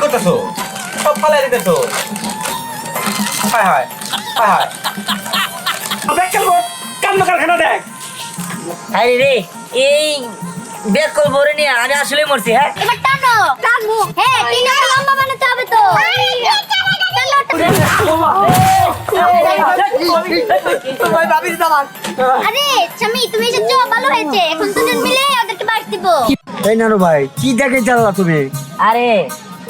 করতেছো? সব ফালাই দিতেছো। হায় হায় হায় হায়। ব্যাগ খেলবো কান্না কারখানা দেখ। আরে রে এই ব্যাগ কল ভরে নিয়ে আমি আসলে মরছি। হ্যাঁ এবার টানো টানো হ্যাঁ টিনা লম্বা বানাতে হবে তো আরে স্বামী তুমি এসেছো ভালো হয়েছে এখন দুজন মিলে ওদেরকে বাস দিব এই নানু ভাই কি দেখে চাল্লা তুমি? আরে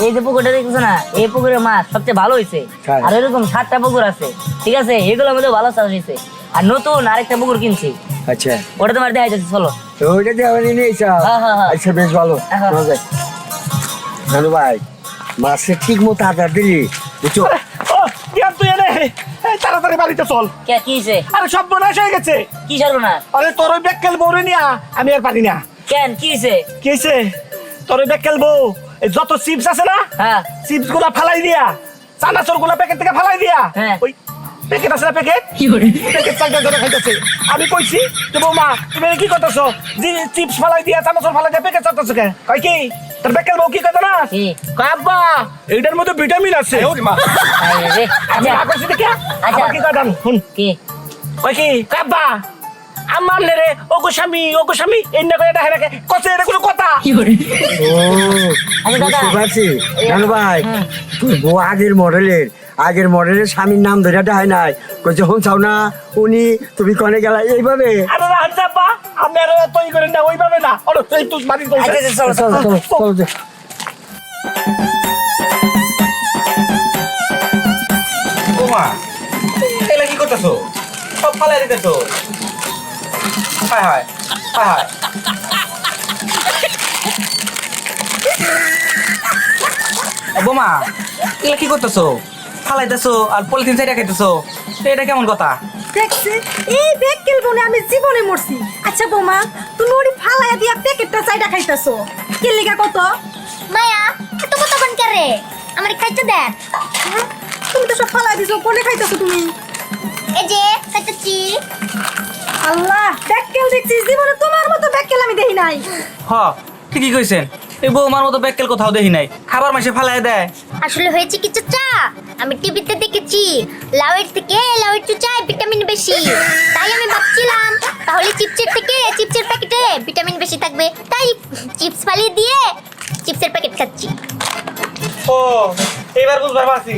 এই যে পুকুরটা দেখছো না, এই পুকুরের মাছ সবচেয়ে ভালো হয়েছে। তাই? আর এরকম 7টা পুকুর আছে, ঠিক আছে, এগুলোর মধ্যে ভালো চাষ হয়েছে। আর নতুন আরেকটা পুকুর কিনছি, আচ্ছা ওটা তোমার দেখা যাচ্ছে, চলো। তো ওইটা দিয়ে আমি নিয়ে এসেছি। হ্যাঁ, হ্যাঁ, হ্যাঁ। আচ্ছা বেশ ভালো। হ্যাঁ। শোনা যায়। নানু ভাই মাছের ঠিক মতো আদার দিলি বুঝছো? ও ইয়ার তুই এনে তাড়াতাড়ি বাড়িতে চল। কে কি হয়েছে? আরে সব বোনাস হয়ে গেছে। কি সর্বনাশ? আরে তোর ওই ব্যাগ খেলবো রে নিয়া আমি আর পারি না। কেন কি হয়েছে? কি হয়েছে? তোর ওই ব্যাগ খেলবো এই যত চিপস আছে না, হ্যাঁ চিপস গুলা ফালাই দিয়া, চানাচুর গুলা প্যাকেট থেকে ফালাই দিয়া, হ্যাঁ। ওই প্যাকেট আছে না প্যাকেট, প্যাকেট চালটা ধরে খাইতেছে। আমি কইছি যে বৌমা তুমি কি করতেছো, যে চিপস ফালাই দিয়া চানাচুর ফালাই দিয়া প্যাকেট চাটতেছো কে? কই কি তোর ব্যাগ খেলবো কি কথা না? কি? কয় আব্বা এইটার মধ্যে ভিটামিন আছে। আরে রে, আমি আচ্ছা, আকর্ষিত কে? আচ্ছা। আমার কি কথা শুন। কি? কই কি কয় আব্বা আমার রে ও গো স্বামী এন্না কই এটা হেরাকে কছে এটা কোনো কথা? ও আচ্ছা, দাদা। বুঝতে পারছি। নানু ভাই হুম। তুই বউ আগের মডেলের স্বামীর নাম ধরে হয় নাই কই যখন চাও না উনি তুমি কনে গেলা এইভাবে। আরে আচ্ছা আব্বা আমি আর তৈরি করে না ওইভাবে না। ওরে তুই তুই বাড়ি তো আচ্ছা, আচ্ছা, চলো, চলো, চলো চলো চলো। বৌমা এগুলা কি করতেছো? সব ফালাই দিতেছো। হায় হায় হায় হায়। বৌমা এগুলা কি করতেছো? ফালাইতেছো আর পলিথিন সাইডে খাইতেছো, এটা কেমন কথা? দেখছি এই ব্যাগ কিনবো না আমি জীবনে মরছি। আচ্ছা বৌমা তুমি ওরি ফালাইয়া দিয়া প্যাকেটটা চাইটা খাইতাছো কি লিগা কত? মায়া এত কথা বন করে আমার খাইতে দেন হ্যাঁ? তুমি তো সব ফালাই দিছো কোনে খাইতাছো তুমি? এই যে খাইতেছি আল্লাহ ব্যাগ কেল দেখছিস জীবনে তোমার মতো ব্যাগ কেল আমি দেখি নাই। হ ঠিকই কইছেন, এই বৌমার মতো ব্যাককেল কোথাও দেখি নাই। খাবার মাসে ফালাই দেয়। আসলে হয়েছে কি চাচা আমি টিভিতে দেখেছি লাউয়ের থেকে লাউয়ের চুচায় ভিটামিন বেশি তাই আমি ভাবছিলাম তাহলে চিপসের থেকে চিপসের প্যাকেটে ভিটামিন বেশি থাকবে তাই চিপস ফালিয়ে দিয়ে চিপসের প্যাকেট খাচ্ছি ও এবার বুঝবার পারছি,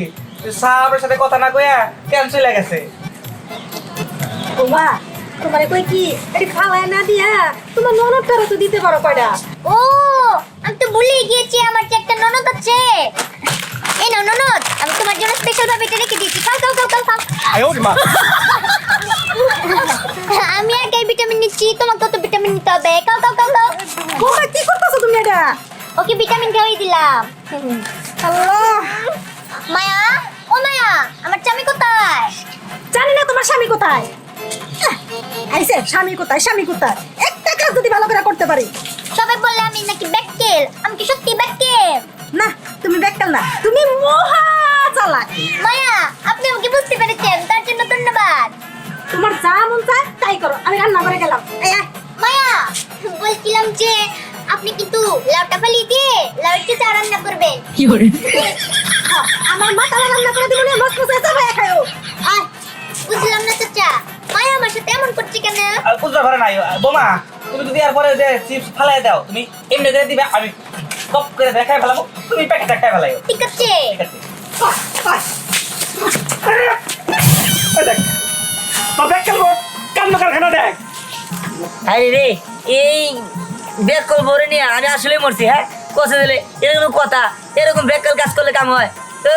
সাহাবের সাথে কথা না কইয়া ক্যান্সেল হয়ে গেছে। বৌমা তোমারে কই কি এই ফালাইয়া না দিয়া তোমার ননদটারও তো দিতে পারো কয়টা। ও আমি তো ভুলেই গিয়েছি আমার যে একটা ননদ আছে এই নাও ননদ আমি তোমার জন্য স্পেশাল ভাবে এটা রেখে দিয়েছি খাও খাও খাও খাও খাও আমি আর গাই ভিটামিন নিচ্ছি তোমাকে তো ভিটামিন নিতে হবে খাও খাও খাও খাও বৌমা কি করতেছো তুমি এটা? ওকে ভিটামিন খাওয়াই দিলাম আল্লাহ মায়া ও মায়া আমার চামি কোথায় জানি না তোমার স্বামী কোথায়। আইসে স্বামী কোথায় স্বামী কোথায় একটা কাজ যদি ভালো করে করতে পারি। সবাই বলে আমি নাকি ব্যাককেল আমি কি সত্যি ব্যাককেল না তুমি ব্যাককেল না তুমি মহা চালাক। মায়া আপনি আমাকে বুঝতে পেরেছেন তার জন্য ধন্যবাদ তোমার যা মন চায় তাই করো আমি রান্না করে গেলাম। এই আয়। মায়া বলছিলাম যে আপনি কিন্তু লাউটা ফালিয়ে দিয়ে লাউয়ের চুচা রান্না করবেন হ্যাঁ, আমার মা তালা রান্না করে দিব না মস্ত মস্ত চাপায় খাও। আয় বুঝলাম না চাচা মায়া আমার সাথে এমন করছে কেন আর বুঝতে পারে নাই বৌমা, তুমি যদি এর পরে যে চিপস ফালাই দাও তুমি এমনি করে দিবে, আমি টপ করে দেখাই ফেলাবো, তুমি প্যাকেটটা খাই ফেলাইও। ঠিক আছে ঠিক আছে। দেখ তোর ব্যাগ খেলবো কান্না কারখানা দেখ। আরে রে এই ব্যাগ কল ভরে নিয়ে আমি আসলে মরছি। হ্যাঁ কষে দিলে এরকম কথা, এরকম ব্যাগ কল কাজ করলে কাম হয় তো?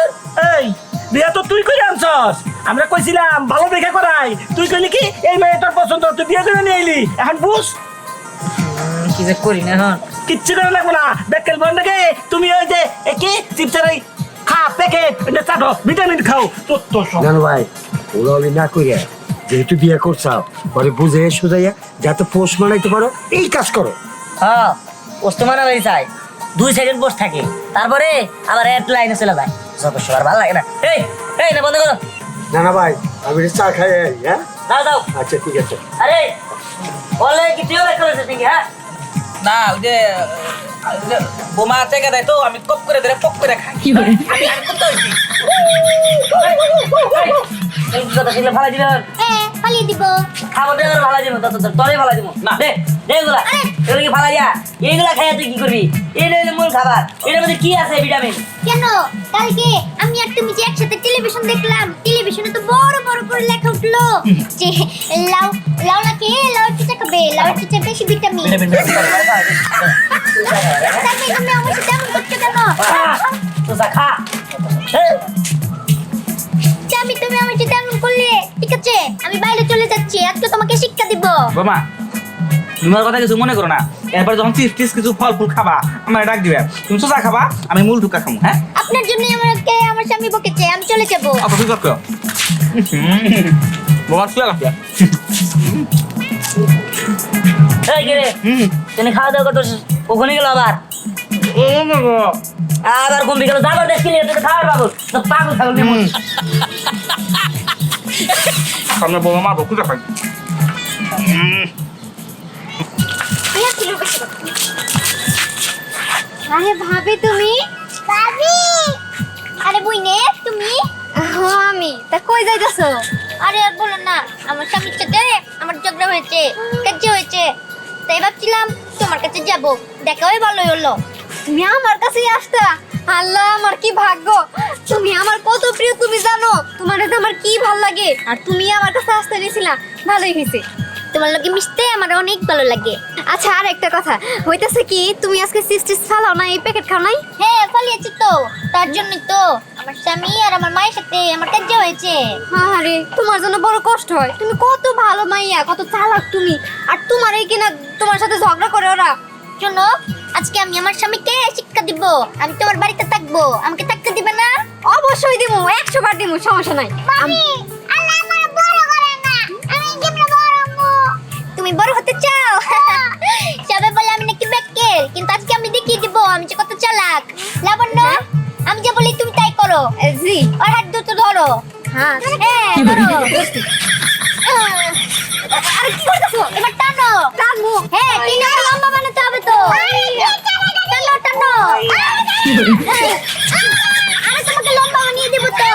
এই বিয়া তো তুই কই আনছস? আমরা কইছিলাম ভালো দেখে করাই, তুই কইলি কি এই মেয়ে তোর পছন্দ, তুই বিয়ে করে নিয়ে এলি। এখন বুঝ কি যে করি না এখন। কিচ্ছু করে লাগবে না, ব্যাগ খেলবো নাকি তুমি ওই যে কি চিপসের ওই খা প্যাকেট এটা চাটো ভিটামিন খাও তোর তো সব। নানু ভাই ওলাওলি না কইয়া যেহেতু বিয়ে করছাও পরে বুঝে সোজাইয়া যাতে পোষ মানাইতে পারো এই কাজ করো। হ্যাঁ ওস্তমান আলাই চাই 2 সেকেন্ড পোস্ট থাকে তারপরে আবার এট লাইনে চলে যায়, যত সবার ভালো লাগে না। এই এই না বন্ধ করো। নানা ভাই আমি চা খাই আই। হ্যাঁ দাও দাও। আচ্ছা ঠিক আছে। আরে বলে কি তুইও ব্যাগ করেছিস নাকি? হ্যাঁ না ওই যে বোমা টেকা দেয় তো আমি কপ করে ধরে পক করে খাই আমি করতে হইছি এই কথা শিখলে ভালো দিবেন হ্যাঁ পালিয়ে দিব খাবার দেওয়ার ভালো দিব তোরে ভালো দিব না। দে দে এগুলা এগুলো কি ভালো দিয়া এইগুলা খাইয়া তুই কি করবি এইটা হলো মূল খাবার এটার মধ্যে কি আছে ভিটামিন কেন কালকে আমি আর তুমি যে একসাথে টেলিভিশন দেখলাম টেলিভিশনে তো বড় বড় করে লেখা উঠলো যে লাউ লাউ নাকি লাউ চুচা খাবে লাউ চুচা বেশি ভিটামিন তারপরে তুমি আমার সাথে এমন করছো কেন তো খা আমি তুমি আমার সাথে এমন করলে ঠিক আছে আমি বাইরে চলে যাচ্ছি আজকে তোমাকে শিক্ষা দিব বোমা তোমার কথা কিছু মনে করো না এরপর যখন চিপস কিছু ফল ফুল খাবা আমার ডাক দিবে তুমি সোজা খাবা আমি মূল ঢুকা খাবো হ্যাঁ আপনার জন্য আমাকে আমার স্বামী বকেছে আমি চলে যাব আচ্ছা ঠিক আছে বোমা শুয়ে গেছে এই কে রে তুমি খাওয়া দাওয়া করতেছিস ওখানে গেল আবার ঘুম বিকেল যাবো দেখি তুই খাবার পাগল তো পাগল ছাগল নিয়ে মরছিস। সামনে বোমা মারবো খুঁজে পাই আরে ভাবি তুমি ভাবি আরে বইনে তুমি আমি তা কই যাইতাছো আরে আর বলো না আমার স্বামীর সাথে আমার ঝগড়া হয়েছে কাজ হয়েছে তাই ভাবছিলাম তোমার কাছে যাব দেখাই ভালোই হলো তুমি আমার কাছেই আসতা আল্লাহ আমার কি ভাগ্য তুমি আমার কত প্রিয় তুমি জানো তোমার তো আমার কি ভালো লাগে আর তুমি আমার কাছে আসতে দিছিলা ভালোই হয়েছে তোমার লগে মিশতে আমার অনেক ভালো লাগে আচ্ছা আর একটা কথা হইতাছে কি তুমি আজকে সিস্টিস খাও না এই প্যাকেট খাও নাই হ্যাঁ পালিয়েছি তো তার জন্য তো আমার স্বামী আর আমার মায়ের সাথে আমার কাজ হয়েছে আরে তোমার জন্য বড় কষ্ট হয় তুমি কত ভালো মাইয়া কত চালাক তুমি আর তোমার এই কিনা তোমার সাথে ঝগড়া করে ওরা শোনো আজকে আমি আমার স্বামীকে শিক্ষা দিব আমি তোমার বাড়িতে থাকবো আমাকে থাকতে দিবে না অবশ্যই দিব 100 বার দিব সমস্যা নাই আল্লাহ আমার বড় করে না আমি কেমনে বড় হবো তুমি বড় হতে চাও সবাই বলে আমি নাকি বেকেল কিন্তু আজকে আমি দেখিয়ে দিব আমি যে কত চালাক লাবণ্য আমি যা বলি তুমি তাই করো জি আর হাত দুটো ধরো হ্যাঁ ধরো আরে কি করতেছো এবার টানো টানো হ্যাঁ টিনা লম্বা বানাতে হবে তো টানো টানো আরে তোমাকে লম্বা বানিয়ে দেব তো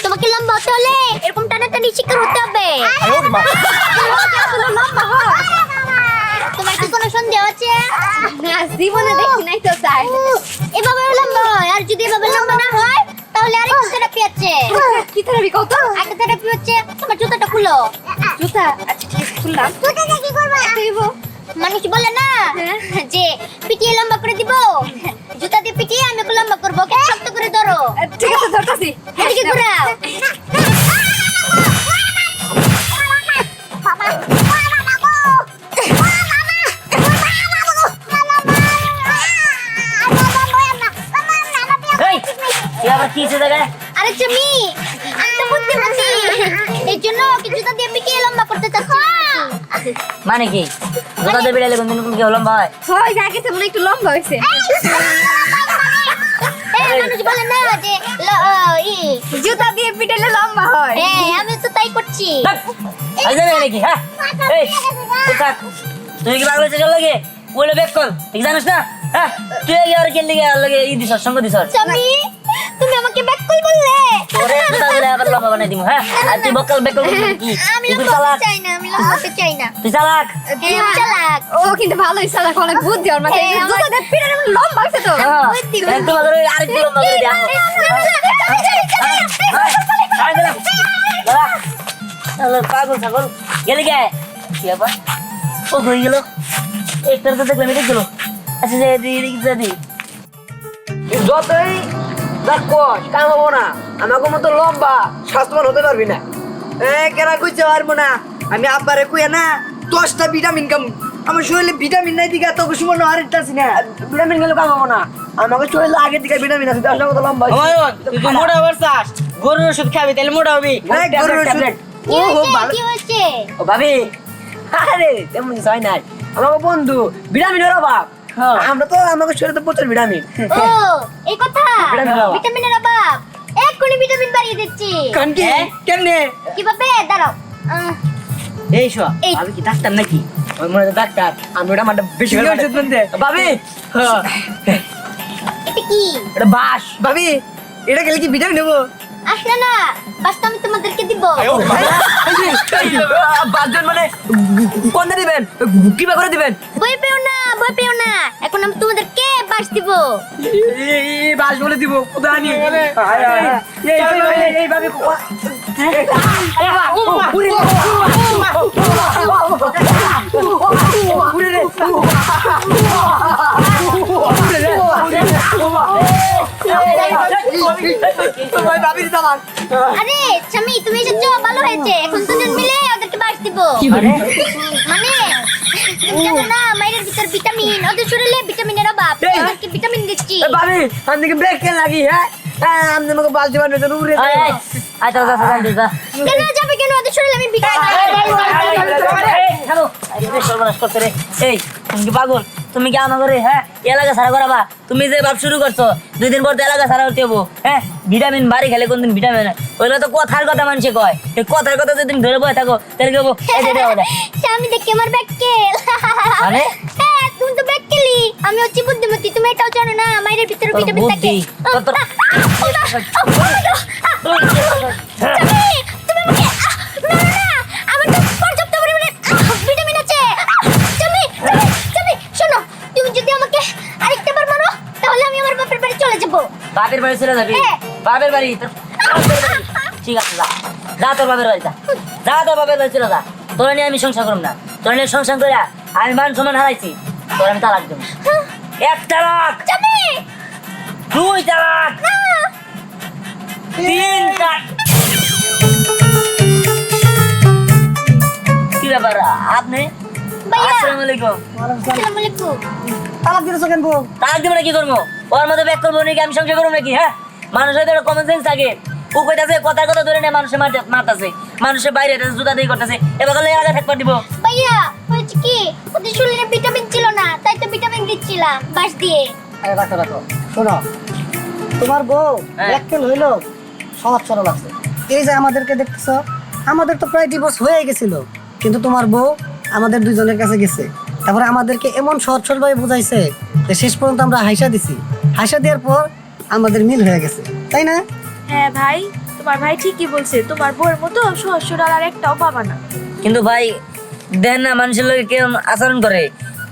তোমাকে লম্বা হতে হলে এরকম টানাটানি শিকার হতে হবে তোমার কি কোনো সন্দেহ আছে জীবনে দেখি নাই তো তাই এভাবে লম্বা হয় আর যদি এভাবে লম্বা না হয় তাহলে আরেকটা থেরাপি আছে কি থেরাপি কত একটা থেরাপি হচ্ছে তোমার জুতাটা খুলো জুতা আচ্ছা ঠিক আছে খুললাম জুতাটা কি করবে দিব মানুষ বলে না যে পিটিয়ে লম্বা করে দিব জুতা দিয়ে পিটিয়ে আমি ওকে লম্বা করবো ওকে শক্ত করে ধরো ঠিক আছে ধরতাছি এদিকে ঘুরাও কি জায়গায় আরে তুমি আমি তো বুদ্ধিমতী এই জন্য ওকে জুতা দিয়ে পিটিয়ে লম্বা করতে চাচ্ছি মানে কি জুতা দিয়ে বিড়ালে কোন দিন কি লম্বা হয় হয় জায়গা তেমন একটু লম্বা হয়েছে মানুষ বলে না যে জুতা দিয়ে পিটালে লম্বা হয় হ্যাঁ আমি তো তাই করছি আই যাবে নাকি হ্যাঁ এই তুই কি পাগল হয়েছে চল লাগে বলে বেক কর ঠিক জানিস না হ্যাঁ তুই কি আর কেন লাগে ই দিছ সঙ্গ দিছ স্বামী তুমি আমাকে বেকল বললে ওরে জুতা দিলে আবার লম্বা বানাই দিমু হ্যাঁ আর তুই বকল বেকল কি আমি লম্বা হতে চাই না আমি লম্বা হতে চাই না তুই চালাক হ্যাঁ আমি চালাক ও কিন্তু ভালোই চালাক অনেক বুদ্ধি ওর মাথায় জুতা দিয়ে পিটালে লম্বা হয়েছে তো বুদ্ধি তোমার আরেকটু লম্বা করে দাও পাগল ছাগল গেলে গে কি আবার ও হয়ে গেল একটার তো দেখলাম এটা গেল আচ্ছা যে দি যতই দেখ কষ কামাবো না আমাকে মতো লম্বা স্বাস্থ্যবান হতে পারবি না কেনা কইতে পারবো না আমি আব্বারে কইয়া না 10টা ভিটামিন কাম আমার শরীরে ভিটামিন নাই দিকে তোকে সুমন আরেকটা আছে না ভিটামিন গেলে কামাবো না আমাকে শরীরে আগের দিকে ভিটামিন আছে 10টা মতো লম্বা তুই তো মোটা হবার চাস গরুর ওষুধ খাবি তাহলে মোটা হবি গরুর ওষুধ ও ভালো কি হচ্ছে ও ভাবি আরে তেমন কিছু হয় নাই আমাকে বন্ধু ভিটামিনের অভাব আমরা তো আমাকে শরীরে তো প্রচুর ভিটামিন ও এই কথা ভিটামিনের অভাব এক এক্ষুনি ভিটামিন বাড়িয়ে দিচ্ছি কান কি কেমনে কিভাবে দাঁড়াও এই শো এই। আমি কি ডাক্তার নাকি ওই মনে হয় ডাক্তার আমি ওটা মাঠে বেশি করে ওষুধ বলতে ভাবি এটা কি এটা বাস ভাবি এটা খেলে কি ভিটামিন নেবো আসলে না বাসটা আমি তোমাদেরকে দিব বাসজন মানে কোনটা দিবেন কিবা করে দিবেন ভয় পেও না এখন আমি তোমাদেরকে বাস দিব বাস বলে দিব কোথায় আনি এইভাবে ভাবি দাবার আরে স্বামী তুমি এসেছো ভালো হয়েছে এখন দুজন মিলে ওদেরকে বাস দিব মানে জানো না মায়ের ভিতর ভিটামিন ওদের শরীরে ভিটামিনের অভাব ওদেরকে ভিটামিন দিচ্ছি ভাবি আমি ব্রেক কে লাগি হ্যাঁ আমি তোমাকে বাস দিবার জন্য উড়ে আচ্ছা আচ্ছা কেন যাবে কেন ওদের শরীরে আমি ভিটামিন হ্যালো সর্বনাশ করতে রে এই তুমি কি পাগল তুমি কি আমার ঘরে হ্যাঁ এলাকা সারা করাবা তুমি যে ভাব শুরু করছো 2 দিন পর তো এলাকা সারা হতে হবো হ্যাঁ ভিটামিন বাড়ি খেলে কোনদিন ভিটামিন ওইগুলো তো কথার কথা মানুষে কয় এই কথার কথা যদি তুমি ধরে বসে থাকো তাহলে কি হবো এই যে দেওয়া স্বামী দেখে আমার ব্যাককেল মানে? হ্যাঁ তুমি তো ব্যাককেলি আমি হচ্ছি বুদ্ধিমতী তুমি এটাও জানো না মায়ের ভিতরে তোর ভিটামিন থাকে বুদ্ধি, তোর- স্বামী, তুমি আমাকে না আমার তো পর্যাপ্ত পরিমাণে ভিটামিন আছে স্বামী শোনো তুমি যদি আমাকে আরেকটা বার মারো তাহলে আমি আমার বাপের বাড়ি চলে যাবো বাপের বাড়ি চলে যাবি হ্যাঁ। বাপের বাড়ি ঠিক আছে যা যা তোর বাপের বাড়ি যা তোর বাপের বাড়ি চলে যা তোর নিয়ে আমি সংসার করব না তোর নিয়ে সংসার করে আমি মান সম্মান হারাইছি তোর আমি তালাক দেবো 1 তালাক স্বামী 2 তালাক 3 তালাক কি ব্যাপার আপনি ভাইয়া। আসসালামু আলাইকুম আসসালামু আলাইকুম তালাক দিতেছো কেন বউ তালাক দেবো না কি করবো ওর মধ্যে ব্যাক করবো নাকি আমি সংসার করবো নাকি হ্যাঁ মানুষের তো কমন সেন্স থাকে ও কইতাছে কথার কথা ধরে নেয় মানুষের মারতাছে মানুষের বাইরে জুতা দিয়ে করতেছে এবার গেলে এলাকা থাকবার দিব ভাইয়া হয়েছে কি ওদের শরীরে ভিটামিন ছিল না তাই তো ভিটামিন দিচ্ছিলাম বাস দিয়ে আরে রাখো শোনো তোমার বউ হ্যাঁ। ব্যাককেল হইলো সহজ সরল আছে এই যে আমাদেরকে দেখতেছো আমাদের তো প্রায় ডিভোর্স হয়ে গেছিল কিন্তু তোমার বউ আমাদের দুজনের কাছে গেছে তারপরে আমাদেরকে এমন সহজ সরলভাবে বুঝাইছে যে শেষ পর্যন্ত আমরা হাইসা দিছি হাইসা দেওয়ার পর আমাদের মিল হয়ে গেছে তাই না হ্যাঁ ভাই তোমার ভাই ঠিকই বলছে তোমার বউয়ের মতো সহজ সরল আর একটাও পাবা না কিন্তু ভাই দেন না মানুষের লোক কেমন আচরণ করে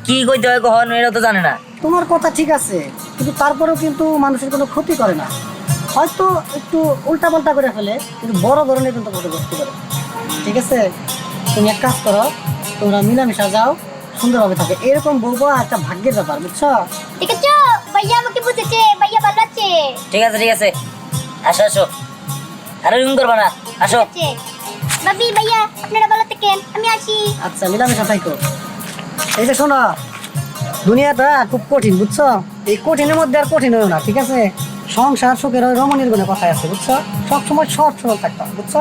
কি কইতে হয় কখন এটা তো জানে না তোমার কথা ঠিক আছে কিন্তু তারপরেও কিন্তু মানুষের কোনো ক্ষতি করে না হয়তো একটু উল্টাপাল্টা করে ফেলে কিন্তু বড় ধরনের কিন্তু ক্ষতিগ্রস্ত করে ঠিক আছে তুমি এক কাজ করো তোমরা মিলামিশা যাও সুন্দরভাবে থাকে এরকম বউ পাওয়া একটা ভাগ্যের ব্যাপার বুঝছো ঠিক আছে ভাইয়া আমাকে বুঝেছে ভাইয়া ভালো আছে ঠিক আছে আসো আসো আরে রুম করবা না আসো আছে ভাবি ভাইয়া আপনারা ভালো থাকেন আমি আসি আচ্ছা মিলামিশা থাকো এই যে শোনো দুনিয়াটা খুব কঠিন বুঝছো এই কঠিনের মধ্যে আর কঠিন হয়েও না ঠিক আছে সংসার সুখের ওই রমণীর গুণে কথাই আছে বুঝছো সবসময় সহজ সরল থাকতে হবে, বুঝছো